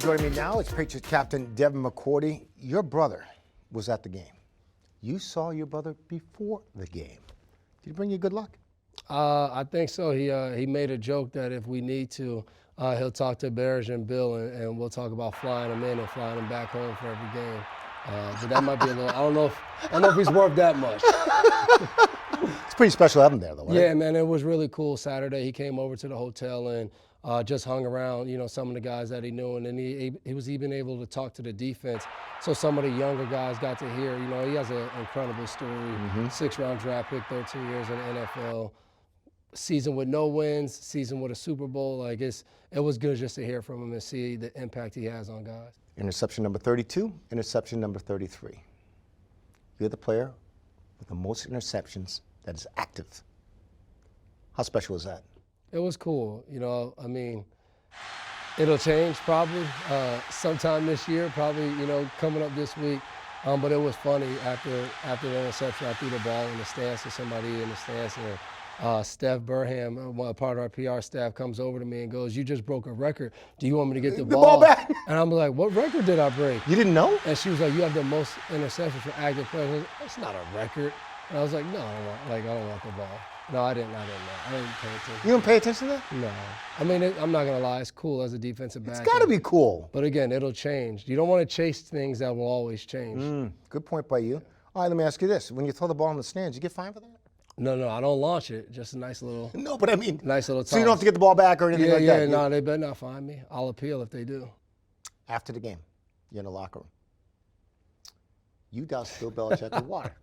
Joining me now is Patriots captain Devin McCourty. Your brother was at the game. You saw your brother before the game. Did he bring you good luck? I think so. He made a joke that if we need to, he'll talk to Bears and Bill, and we'll talk about flying him in and flying him back home for every game. But that might be a little. I don't know if he's worth that much. It's pretty special having him there, though. Right? Yeah, man, it was really cool. Saturday, he came over to the hotel and just hung around, some of the guys that he knew, and then he was even able to talk to the defense. So some of the younger guys got to hear. He has an incredible story. 6th-round draft pick, 13 years in the NFL. Season with no wins, season with a Super Bowl. It was good just to hear from him and see the impact he has on guys. Interception number 32, interception number 33. You're the player with the most interceptions that is active. How special is that? It was cool. It'll change probably sometime this year, probably, coming up this week. But it was funny after the interception, I threw the ball in the stance to somebody in the stance, and Steve Burton, part of our PR staff, comes over to me and goes, "You just broke a record. Do you want me to get the ball back?" And I'm like, "What record did I break?" You didn't know? And she was like, "You have the most interceptions for active players." I was like, "That's not a record." And I was like, "No, I don't want the ball." No, I didn't know. I didn't pay attention. You didn't pay attention to that? No. I'm not going to lie. It's cool as a defensive back. It's got to be cool. But again, it'll change. You don't want to chase things that will always change. Good point by you. All right, let me ask you this. When you throw the ball in the stands, you get fined for that? No, I don't launch it. Just a nice little. No, but I mean. Nice little toss. So you don't have to get the ball back or anything like that? Yeah, no, they better not fine me. I'll appeal if they do. After the game, you're in the locker room. You douse Bill Belichick with water.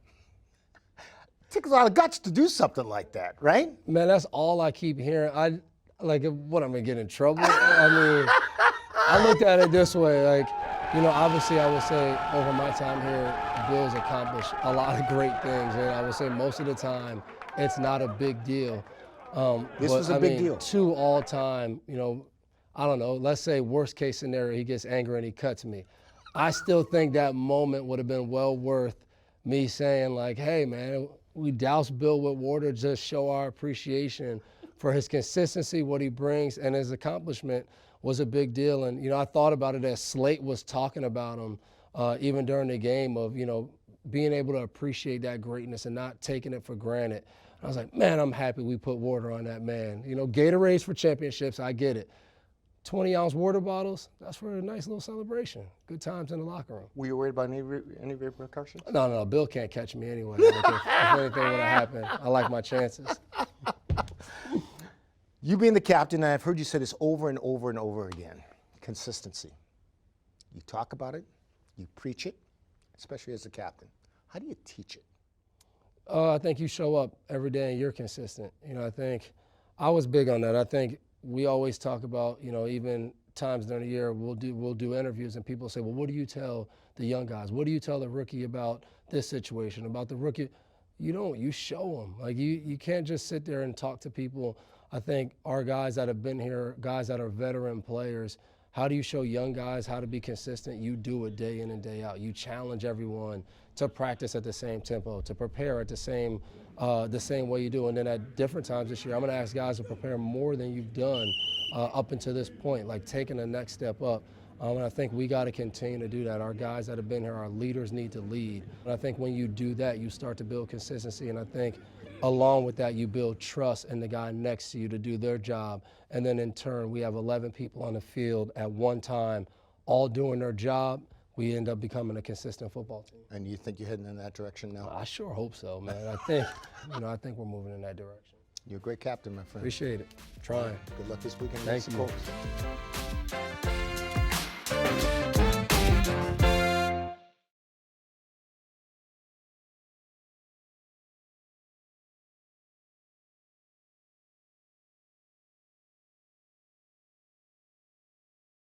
It takes a lot of guts to do something like that, right? Man, that's all I keep hearing. I'm going to get in trouble? I looked at it this way. Obviously I would say over my time here, Bill's accomplished a lot of great things. And I would say most of the time, it's not a big deal. This was a big deal. 2 all-time, I don't know, let's say worst case scenario, he gets angry and he cuts me. I still think that moment would have been well worth me saying hey, man, we doused Bill with water, just show our appreciation for his consistency, what he brings, and his accomplishment was a big deal. And, I thought about it as Slate was talking about him, even during the game of, being able to appreciate that greatness and not taking it for granted. I was like, man, I'm happy we put water on that man. Gatorades for championships, I get it. 20-ounce water bottles, that's for a nice little celebration. Good times in the locker room. Were you worried about any repercussions? No, Bill can't catch me anyway. If anything would have happened, I like my chances. You being the captain, and I've heard you say this over and over and over again, consistency. You talk about it, you preach it, especially as a captain. How do you teach it? I think you show up every day and you're consistent. I think I was big on that. I think we always talk about, even times during the year, we'll do interviews and people say, well, what do you tell the young guys? What do you tell the rookie about this situation, about the rookie? You don't, you show them. You can't just sit there and talk to people. I think our guys that have been here, guys that are veteran players, how do you show young guys how to be consistent? You do it day in and day out. You challenge everyone to practice at the same tempo, to prepare at the same way you do. And then at different times this year, I'm going to ask guys to prepare more than you've done up until this point, taking the next step up. And I think we got to continue to do that. Our guys that have been here, our leaders need to lead. And I think when you do that, you start to build consistency. And I think along with that, you build trust in the guy next to you to do their job. And then in turn, we have 11 people on the field at one time, all doing their job. We end up becoming a consistent football team. And you think you're heading in that direction now? I sure hope so, man. I think, I think we're moving in that direction. You're a great captain, my friend. Appreciate it. Trying. Good luck this weekend. Thank you.